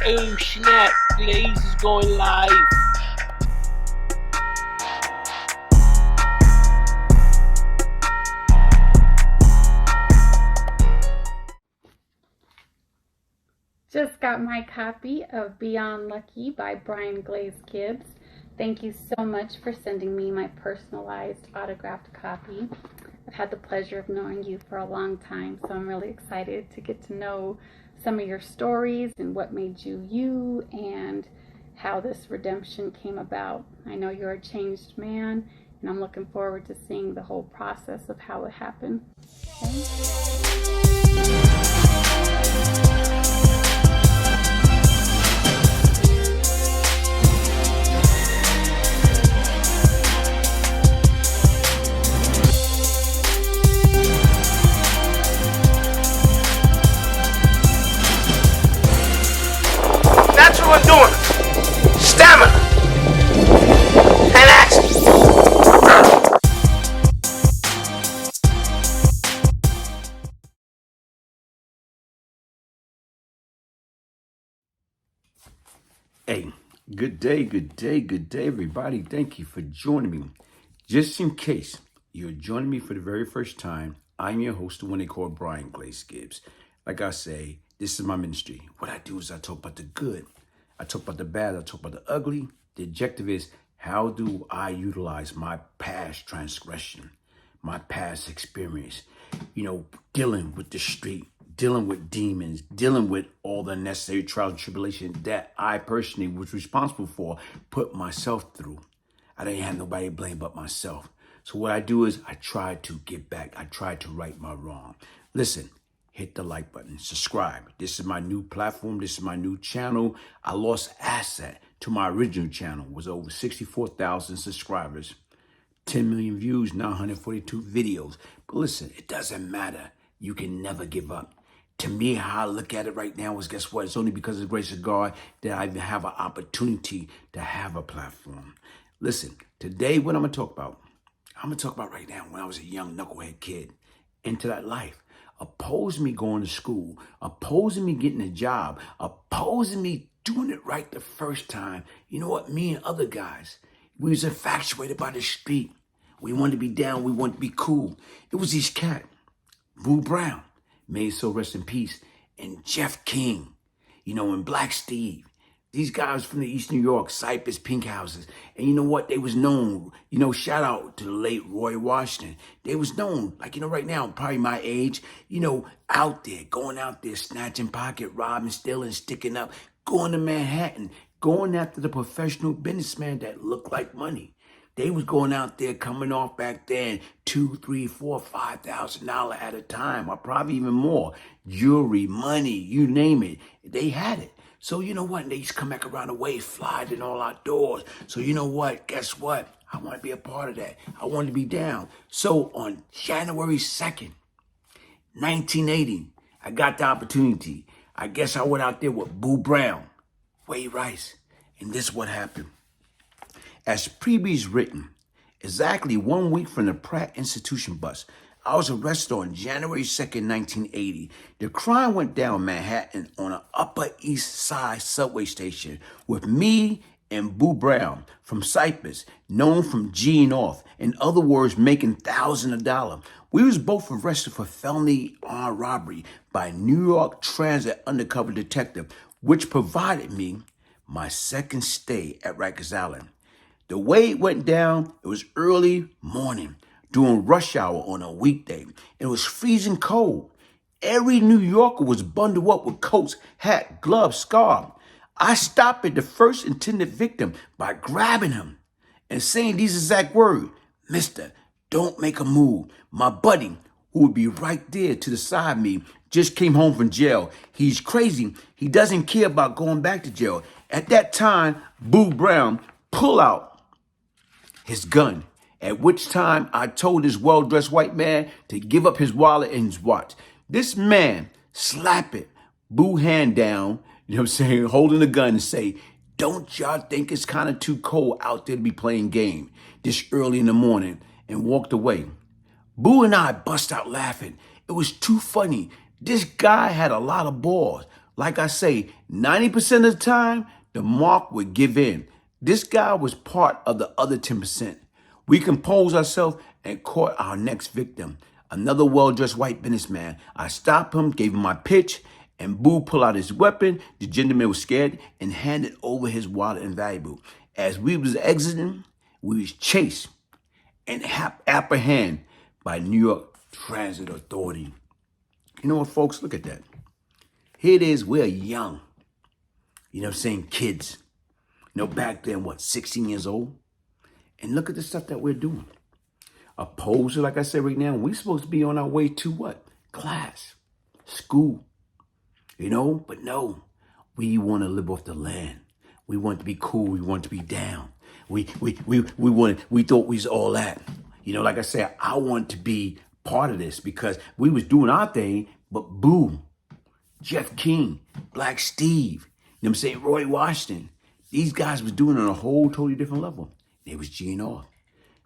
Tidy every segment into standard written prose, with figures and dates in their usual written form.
Oh snap, Glaze is going live. Just got my copy of Beyond Lucky by Bryant Glaze Gibbs. Thank you so much for sending me my personalized autographed copy. I've had the pleasure of knowing you for a long time, so I'm really excited to get to know some of your stories and what made you you and how this redemption came about. I know you're a changed man, and I'm looking forward to seeing the whole process of how it happened. Okay? That's what I'm doing. Stamina and action. Hey, good day, everybody. Thank you for joining me. Just in case you're joining me for the very first time, I'm your host, the one they call Bryant Glaze Gibbs. Like I say, this is my ministry. What I do is I talk about the good. I talk about the bad. I talk about the ugly. The objective is, how do I utilize my past transgression, my past experience, dealing with the street, dealing with demons, dealing with all the necessary trials and tribulations that I personally was responsible for, put myself through. I didn't have nobody to blame but myself. So what I do is I try to get back. I try to right my wrong. Listen, hit the like button, subscribe. This is my new platform. This is my new channel. I lost asset to my original channel. It was over 64,000 subscribers, 10 million views, now 142 videos. But listen, it doesn't matter. You can never give up. To me, how I look at it right now is, guess what? It's only because of the grace of God that I even have an opportunity to have a platform. Listen, today what I'm going to talk about right now when I was a young knucklehead kid into that life. Opposing me going to school, opposing me getting a job, opposing me doing it right the first time. You know what? Me and other guys, we was infatuated by the street. We wanted to be down. We wanted to be cool. It was these cat, Boo Brown, may so rest in peace, and Jeff King, and Black Steve. These guys from the East New York, Cypress, Pink Houses. And you know what? They was known, shout out to the late Roy Washington. They was known, right now, probably my age, out there, going out there, snatching pocket, robbing, stealing, sticking up, going to Manhattan, going after the professional businessman that looked like money. They was going out there coming off back then $2,000, $3,000, $4,000, $5,000 at a time, or probably even more. Jewelry, money, you name it. They had it. So you know what? They used to come back around the way, flying in all outdoors. So you know what? Guess what? I want to be a part of that. I want to be down. So on January 2nd, 1980, I got the opportunity. I guess I went out there with Boo Brown, Wade Rice, and this is what happened. As previously written, exactly 1 week from the Pratt Institution bus, I was arrested on January 2nd, 1980. The crime went down in Manhattan on an Upper East Side subway station with me and Boo Brown from Cypress, known from G'ing off. In other words, making thousands of dollars. We was both arrested for felony armed robbery by New York Transit undercover detective, which provided me my second stay at Rikers Island. The way it went down, it was early morning during rush hour on a weekday. It was freezing cold. Every New Yorker was bundled up with coats, hat, gloves, scarf. I stopped at the first intended victim by grabbing him and saying these exact words: "Mister, don't make a move. My buddy, who would be right there to the side of me, just came home from jail. He's crazy. He doesn't care about going back to jail." At that time, Boo Brown pulled out his gun, at which time I told this well-dressed white man to give up his wallet and his watch. This man slapped it, Boo hand down, holding the gun, and say, "Don't y'all think it's kind of too cold out there to be playing game this early in the morning?" and walked away. Boo and I bust out laughing. It was too funny. This guy had a lot of balls. Like I say, 90% of the time, the mark would give in. This guy was part of the other 10%. We composed ourselves and caught our next victim, another well-dressed white businessman. I stopped him, gave him my pitch, and Boo pulled out his weapon. The gentleman was scared and handed over his wallet and valuable. As we was exiting, we was chased and apprehended by New York Transit Authority. You know what, folks? Look at that. Here it is, we're young. You know what I'm saying? Kids. You know, back then, 16 years old? And look at the stuff that we're doing. Opposed to, like I said right now, we're supposed to be on our way to what? Class. School. You know? But no. We want to live off the land. We want to be cool. We want to be down. We thought we was all that. You know, like I said, I want to be part of this because we was doing our thing, but Boo, Jeff King, Black Steve, you know what I'm saying, Roy Washington, these guys was doing it on a whole totally different level. They was G'ing off.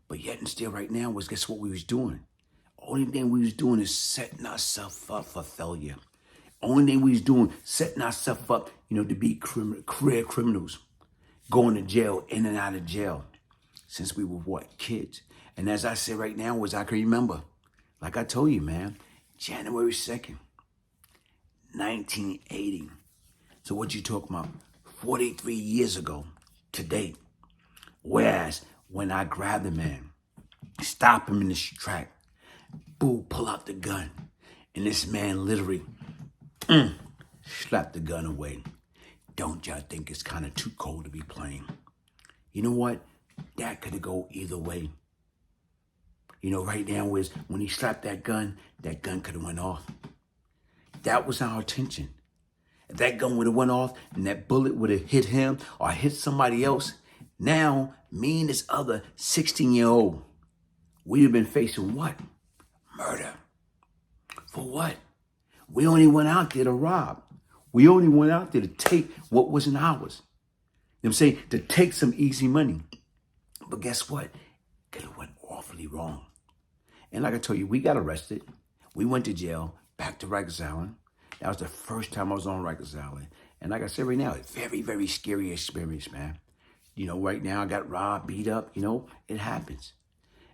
But yet and still right now was, guess what we was doing? Only thing we was doing is setting ourselves up for failure. Only thing we was doing, setting ourselves up, you know, to be career criminals, going to jail, in and out of jail, since we were what, kids. And as I said right now, as I can remember, like I told you, man, January 2nd, 1980. So what you talking about? 43 years ago, today. Whereas when I grabbed the man, stop him in the track, Boo, pull out the gun, and this man literally slapped the gun away. Don't y'all think it's kind of too cold to be playing? You know what? That could have go either way. You know, right now is when he slapped that gun could have went off. That was our intention. If that gun would have went off and that bullet would have hit him or hit somebody else, now me and this other 16-year-old, we'd have been facing what? Murder. For what? We only went out there to rob. We only went out there to take what wasn't ours. You know what I'm saying? To take some easy money. But guess what? Could have went awfully wrong. And like I told you, we got arrested. We went to jail, back to Rikers Island. That was the first time I was on Rikers Island. And like I said right now, it's a very, very scary experience, man. You know, right now I got robbed, beat up, you know, it happens.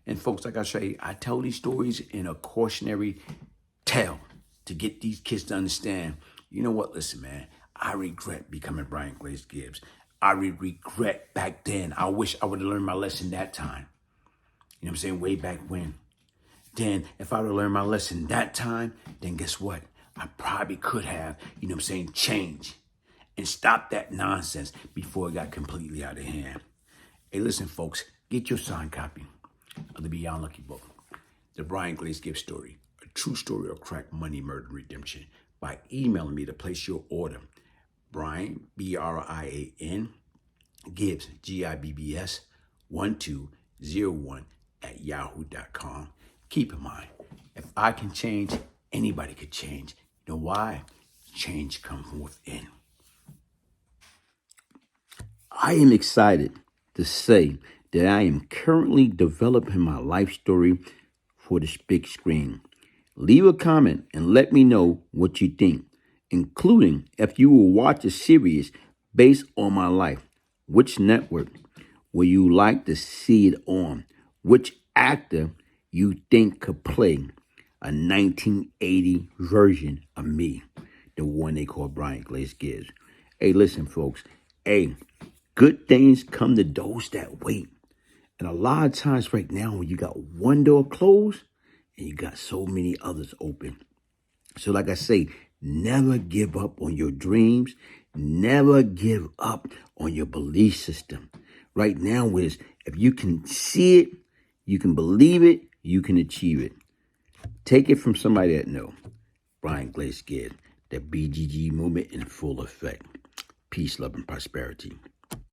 And folks, like I say, I tell these stories in a cautionary tale to get these kids to understand, you know what, listen, man, I regret becoming Bryant Glaze Gibbs. I regret back then. I wish I would have learned my lesson that time. You know what I'm saying? Way back when. Then if I would have learned my lesson that time, then guess what? I probably could have, you know what I'm saying, changed and stop that nonsense before it got completely out of hand. Hey, listen, folks, get your signed copy of the Beyond Lucky book, The Bryant Glaze Gibbs Story, a true story of crack money, murder, and redemption, by emailing me to place your order. Bryant, B-R-I-A-N, Gibbs, G-I-B-B-S, 1201 at yahoo.com. Keep in mind, if I can change, anybody could change. You know why? Change comes from within. I am excited to say that I am currently developing my life story for the big screen. Leave a comment and let me know what you think, including if you will watch a series based on my life. Which network will you like to see it on? Which actor you think could play a 1980 version of me, the one they call Bryant Glaze Gibbs? Hey, listen, folks. Hey, good things come to those that wait. And a lot of times right now when you got one door closed and you got so many others open. So like I say, never give up on your dreams. Never give up on your belief system. Right now is, if you can see it, you can believe it, you can achieve it. Take it from somebody that know. Bryant Glaze Gibbs, the BGG movement in full effect. Peace, love, and prosperity.